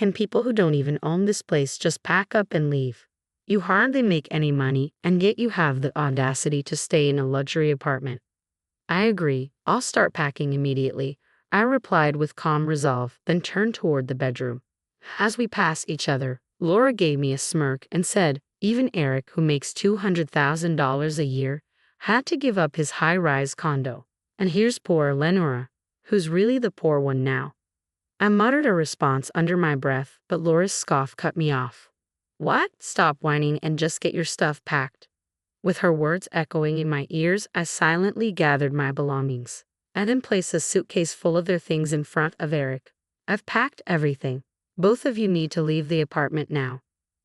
Can people who don't even own this place just pack up and leave? You hardly make any money, and yet you have the audacity to stay in a luxury apartment. I agree, I'll start packing immediately, I replied with calm resolve, then turned toward the bedroom. As we passed each other, Laura gave me a smirk and said, even Eric, who makes $200,000 a year, had to give up his high-rise condo. And here's poor Lenora, who's really the poor one now. I muttered a response under my breath, but Laura's scoff cut me off. What? Stop whining and just get your stuff packed. With her words echoing in my ears, I silently gathered my belongings. I then placed a suitcase full of their things in front of Eric. I've packed everything. Both of you need to leave the apartment now.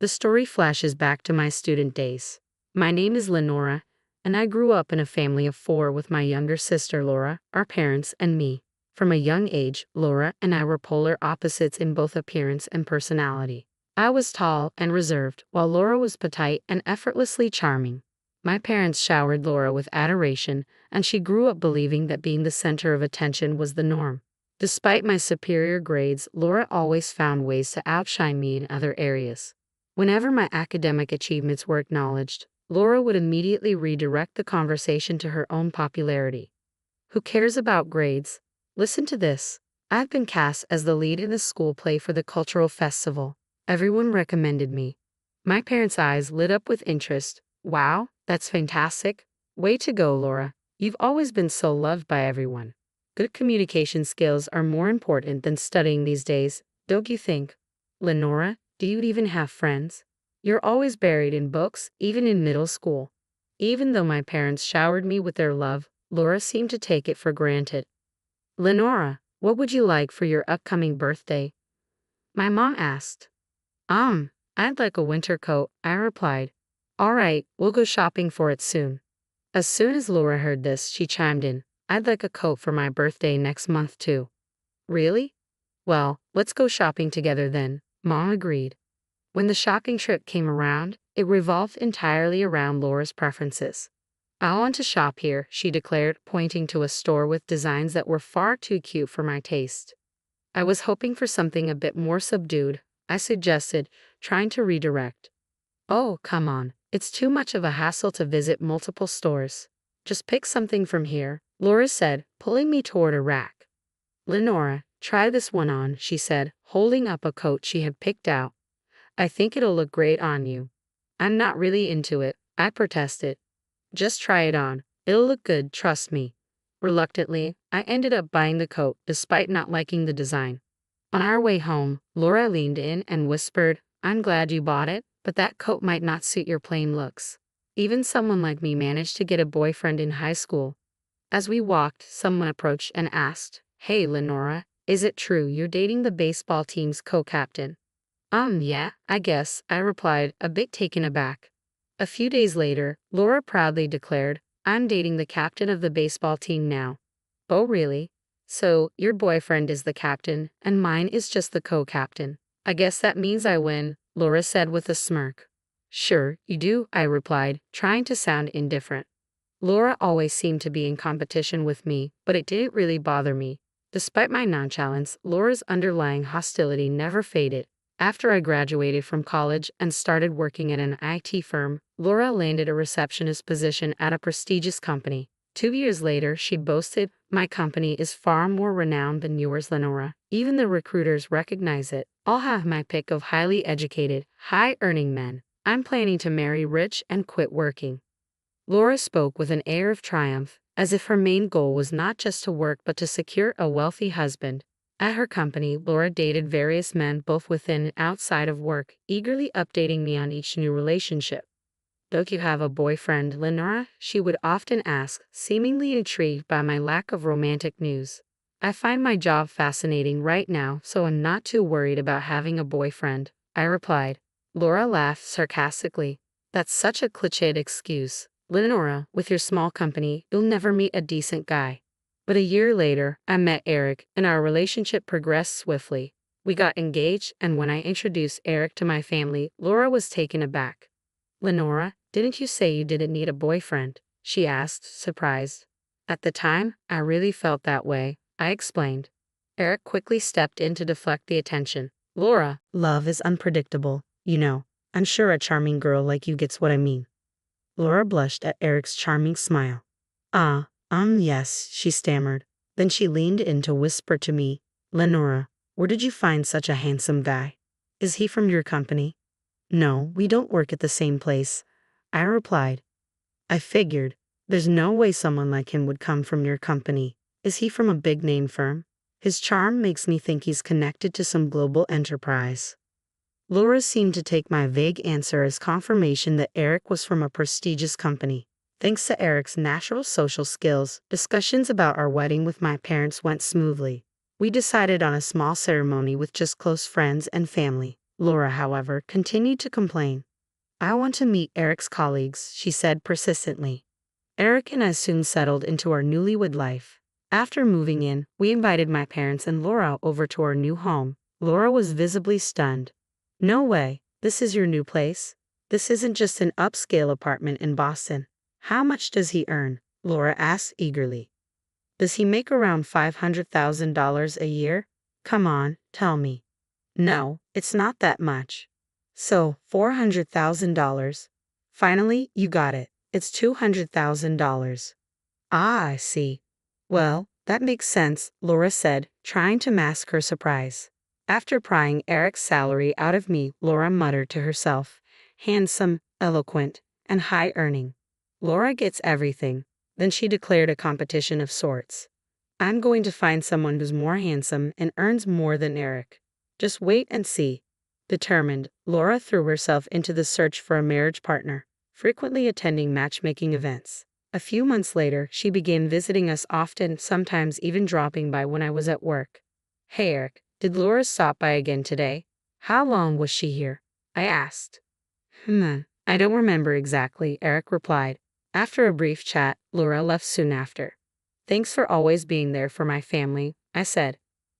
The story flashes back to my student days. My name is Lenora, and I grew up in a family of 4 with my younger sister Laura, our parents, and me. From a young age, Laura and I were polar opposites in both appearance and personality. I was tall and reserved, while Laura was petite and effortlessly charming. My parents showered Laura with adoration, and she grew up believing that being the center of attention was the norm. Despite my superior grades, Laura always found ways to outshine me in other areas. Whenever my academic achievements were acknowledged, Laura would immediately redirect the conversation to her own popularity. Who cares about grades? Listen to this. I've been cast as the lead in the school play for the cultural festival. Everyone recommended me. My parents' eyes lit up with interest. Wow, that's fantastic. Way to go, Laura. You've always been so loved by everyone. Good communication skills are more important than studying these days, don't you think? Lenora, do you even have friends? You're always buried in books, even in middle school. Even though my parents showered me with their love, Laura seemed to take it for granted. Lenora, what would you like for your upcoming birthday? My mom asked. I'd like a winter coat, I replied. All right, we'll go shopping for it soon. As soon as Laura heard this, she chimed in. I'd like a coat for my birthday next month too. Really? Well, let's go shopping together then, Mom agreed. When the shopping trip came around, it revolved entirely around Laura's preferences. I want to shop here, she declared, pointing to a store with designs that were far too cute for my taste. I was hoping for something a bit more subdued, I suggested, trying to redirect. Oh, come on, it's too much of a hassle to visit multiple stores. Just pick something from here, Laura said, pulling me toward a rack. Lenora, try this one on, she said, holding up a coat she had picked out. I think it'll look great on you. I'm not really into it, I protested. Just try it on. It'll look good, trust me. Reluctantly, I ended up buying the coat, despite not liking the design. On our way home, Laura leaned in and whispered, I'm glad you bought it, but that coat might not suit your plain looks. Even someone like me managed to get a boyfriend in high school. As we walked, someone approached and asked, Hey Lenora, is it true you're dating the baseball team's co-captain? Yeah, I guess, I replied, a bit taken aback. A few days later, Laura proudly declared, I'm dating the captain of the baseball team now. Oh really? So, your boyfriend is the captain, and mine is just the co-captain. I guess that means I win, Laura said with a smirk. Sure, you do, I replied, trying to sound indifferent. Laura always seemed to be in competition with me, but it didn't really bother me. Despite my nonchalance, Laura's underlying hostility never faded. After I graduated from college and started working at an IT firm, Laura landed a receptionist position at a prestigious company. 2 years later, she boasted, my company is far more renowned than yours, Lenora. Even the recruiters recognize it. I'll have my pick of highly educated, high-earning men. I'm planning to marry rich and quit working. Laura spoke with an air of triumph, as if her main goal was not just to work but to secure a wealthy husband. At her company, Laura dated various men both within and outside of work, eagerly updating me on each new relationship. Don't you have a boyfriend, Lenora? She would often ask, seemingly intrigued by my lack of romantic news. I find my job fascinating right now, so I'm not too worried about having a boyfriend, I replied. Laura laughed sarcastically. That's such a cliched excuse. Lenora, with your small company, you'll never meet a decent guy. But a year later, I met Eric, and our relationship progressed swiftly. We got engaged, and when I introduced Eric to my family, Laura was taken aback. Lenora, didn't you say you didn't need a boyfriend? She asked, surprised. At the time, I really felt that way, I explained. Eric quickly stepped in to deflect the attention. Laura, love is unpredictable, you know. I'm sure a charming girl like you gets what I mean. Laura blushed at Eric's charming smile. Yes, she stammered. Then she leaned in to whisper to me, Lenora, where did you find such a handsome guy? Is he from your company? No, we don't work at the same place, I replied. I figured. There's no way someone like him would come from your company. Is he from a big name firm? His charm makes me think he's connected to some global enterprise. Laura seemed to take my vague answer as confirmation that Eric was from a prestigious company. Thanks to Eric's natural social skills, discussions about our wedding with my parents went smoothly. We decided on a small ceremony with just close friends and family. Laura, however, continued to complain. I want to meet Eric's colleagues, she said persistently. Eric and I soon settled into our newlywed life. After moving in, we invited my parents and Laura over to our new home. Laura was visibly stunned. No way, this is your new place? This isn't just an upscale apartment in Boston. How much does he earn? Laura asked eagerly. Does he make around $500,000 a year? Come on, tell me. No, it's not that much. So, $400,000. Finally, you got it. It's $200,000. Ah, I see. Well, that makes sense, Laura said, trying to mask her surprise. After prying Eric's salary out of me, Laura muttered to herself, handsome, eloquent, and high-earning. Laura gets everything. Then she declared a competition of sorts. I'm going to find someone who's more handsome and earns more than Eric. Just wait and see. Determined, Laura threw herself into the search for a marriage partner, frequently attending matchmaking events. A few months later, she began visiting us often, sometimes even dropping by when I was at work. Hey Eric, did Laura stop by again today? How long was she here? I asked. I don't remember exactly, Eric replied. After a brief chat, Laura left soon after. Thanks for always being there for my family, I said.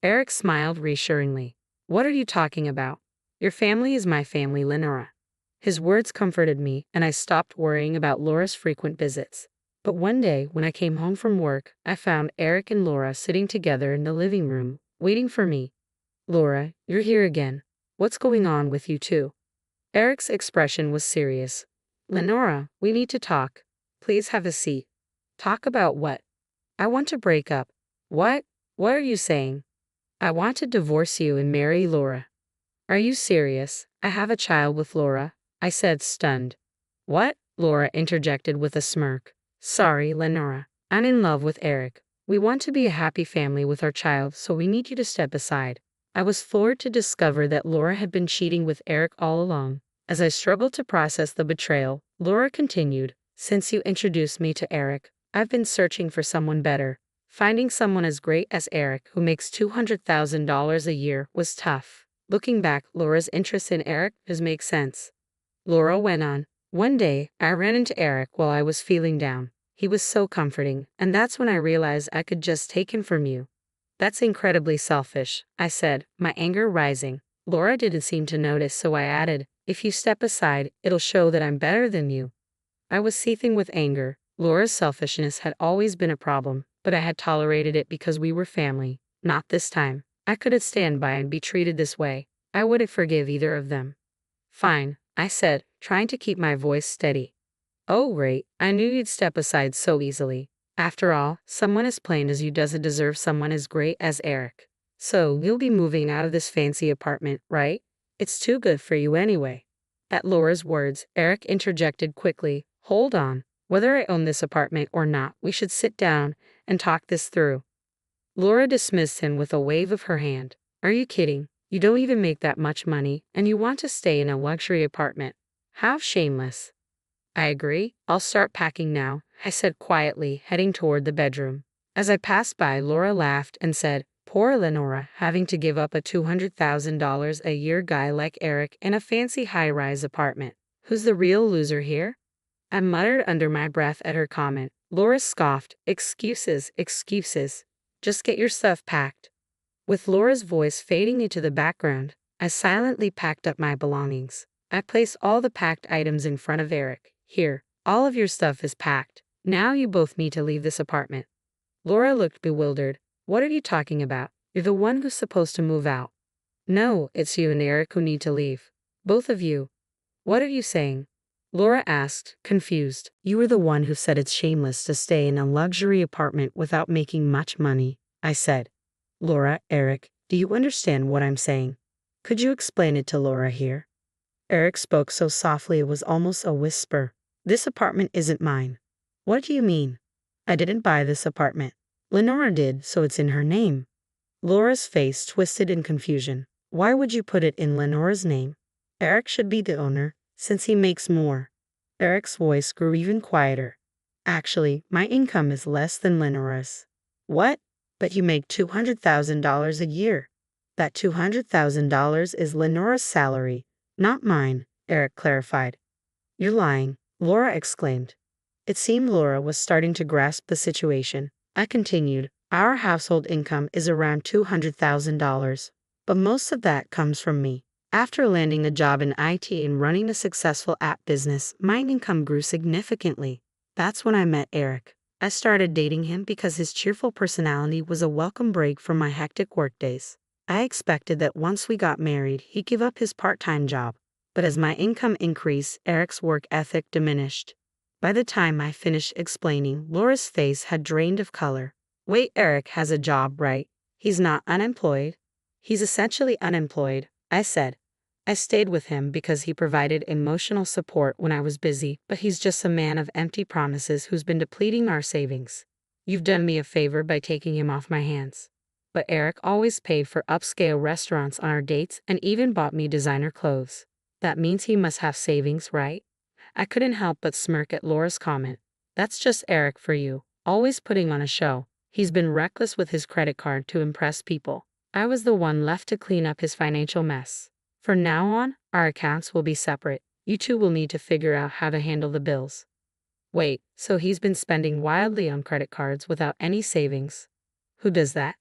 Eric smiled reassuringly. What are you talking about? Your family is my family, Lenora. His words comforted me, and I stopped worrying about Laura's frequent visits. But one day, when I came home from work, I found Eric and Laura sitting together in the living room, waiting for me. Laura, you're here again. What's going on with you two? Eric's expression was serious. Lenora, we need to talk. Please have a seat. Talk about what? I want to break up. What? What are you saying? I want to divorce you and marry Laura. Are you serious? I have a child with Laura, I said, stunned. What? Laura interjected with a smirk. Sorry, Lenora. I'm in love with Eric. We want to be a happy family with our child, so we need you to step aside. I was floored to discover that Laura had been cheating with Eric all along. As I struggled to process the betrayal, Laura continued, Since you introduced me to Eric, I've been searching for someone better. Finding someone as great as Eric, who makes $200,000 a year, was tough. Looking back, Laura's interest in Eric does make sense. Laura went on, One day, I ran into Eric while I was feeling down. He was so comforting, and that's when I realized I could just take him from you. That's incredibly selfish, I said, my anger rising. Laura didn't seem to notice, so I added, If you step aside, it'll show that I'm better than you. I was seething with anger. Laura's selfishness had always been a problem, but I had tolerated it because we were family. Not this time. I couldn't stand by and be treated this way. I wouldn't forgive either of them. Fine, I said, trying to keep my voice steady. Oh great, I knew you'd step aside so easily. After all, someone as plain as you doesn't deserve someone as great as Eric. So, you'll be moving out of this fancy apartment, right? It's too good for you anyway. At Laura's words, Eric interjected quickly, Hold on. Whether I own this apartment or not, we should sit down and talk this through. Laura dismissed him with a wave of her hand. Are you kidding? You don't even make that much money, and you want to stay in a luxury apartment. How shameless. I agree. I'll start packing now, I said quietly, heading toward the bedroom. As I passed by, Laura laughed and said, Poor Lenora, having to give up a $200,000 a year guy like Eric in a fancy high-rise apartment. Who's the real loser here? I muttered under my breath at her comment. Laura scoffed, Excuses, excuses. Just get your stuff packed. With Laura's voice fading into the background, I silently packed up my belongings. I placed all the packed items in front of Eric. Here, all of your stuff is packed. Now you both need to leave this apartment. Laura looked bewildered. What are you talking about? You're the one who's supposed to move out. No, it's you and Eric who need to leave. Both of you. What are you saying? Laura asked, confused. You were the one who said it's shameless to stay in a luxury apartment without making much money, I said. Laura, Eric, do you understand what I'm saying? Could you explain it to Laura here? Eric spoke so softly it was almost a whisper. This apartment isn't mine. What do you mean? I didn't buy this apartment. Lenora did, so it's in her name. Laura's face twisted in confusion. Why would you put it in Lenora's name? Eric should be the owner, since he makes more. Eric's voice grew even quieter. Actually, my income is less than Lenora's. What? But you make $200,000 a year. That $200,000 is Lenora's salary, not mine, Eric clarified. You're lying, Laura exclaimed. It seemed Laura was starting to grasp the situation. I continued, our household income is around $200,000, but most of that comes from me. After landing a job in IT and running a successful app business, my income grew significantly. That's when I met Eric. I started dating him because his cheerful personality was a welcome break from my hectic workdays. I expected that once we got married, he'd give up his part-time job. But as my income increased, Eric's work ethic diminished. By the time I finished explaining, Laura's face had drained of color. Wait, Eric has a job, right? He's not unemployed? He's essentially unemployed, I said. I stayed with him because he provided emotional support when I was busy, but he's just a man of empty promises who's been depleting our savings. You've done me a favor by taking him off my hands. But Eric always paid for upscale restaurants on our dates and even bought me designer clothes. That means he must have savings, right? I couldn't help but smirk at Laura's comment. That's just Eric for you, always putting on a show. He's been reckless with his credit card to impress people. I was the one left to clean up his financial mess. From now on, our accounts will be separate. You two will need to figure out how to handle the bills. Wait, so he's been spending wildly on credit cards without any savings? Who does that?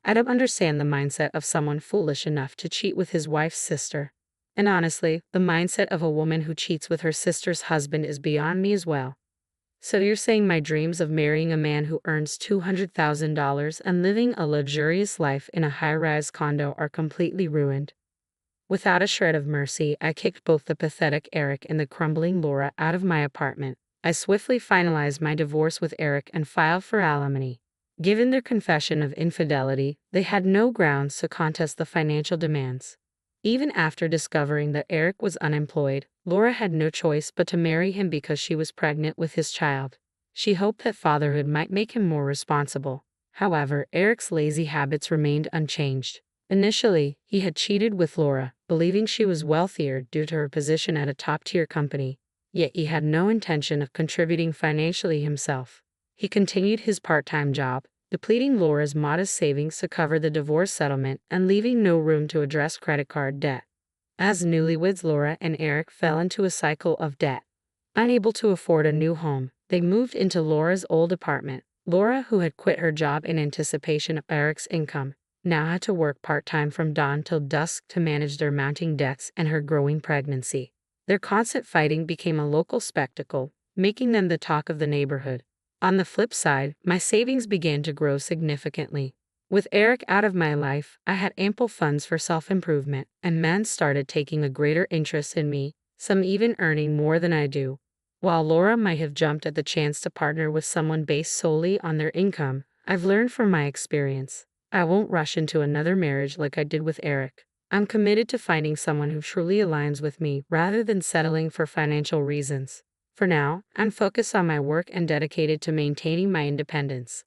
I don't understand the mindset of someone foolish enough to cheat with his wife's sister. And honestly, the mindset of a woman who cheats with her sister's husband is beyond me as well. So you're saying my dreams of marrying a man who earns $200,000 and living a luxurious life in a high-rise condo are completely ruined? Without a shred of mercy, I kicked both the pathetic Eric and the crumbling Laura out of my apartment. I swiftly finalized my divorce with Eric and filed for alimony. Given their confession of infidelity, they had no grounds to contest the financial demands. Even after discovering that Eric was unemployed, Laura had no choice but to marry him because she was pregnant with his child. She hoped that fatherhood might make him more responsible. However, Eric's lazy habits remained unchanged. Initially, he had cheated with Laura, believing she was wealthier due to her position at a top-tier company. Yet he had no intention of contributing financially himself. He continued his part-time job, depleting Laura's modest savings to cover the divorce settlement and leaving no room to address credit card debt. As newlyweds, Laura and Eric fell into a cycle of debt. Unable to afford a new home, they moved into Laura's old apartment. Laura, who had quit her job in anticipation of Eric's income, now had to work part-time from dawn till dusk to manage their mounting debts and her growing pregnancy. Their constant fighting became a local spectacle, making them the talk of the neighborhood. On the flip side, my savings began to grow significantly. With Eric out of my life, I had ample funds for self-improvement, and men started taking a greater interest in me, some even earning more than I do. While Laura might have jumped at the chance to partner with someone based solely on their income, I've learned from my experience. I won't rush into another marriage like I did with Eric. I'm committed to finding someone who truly aligns with me rather than settling for financial reasons. For now, I'm focused on my work and dedicated to maintaining my independence.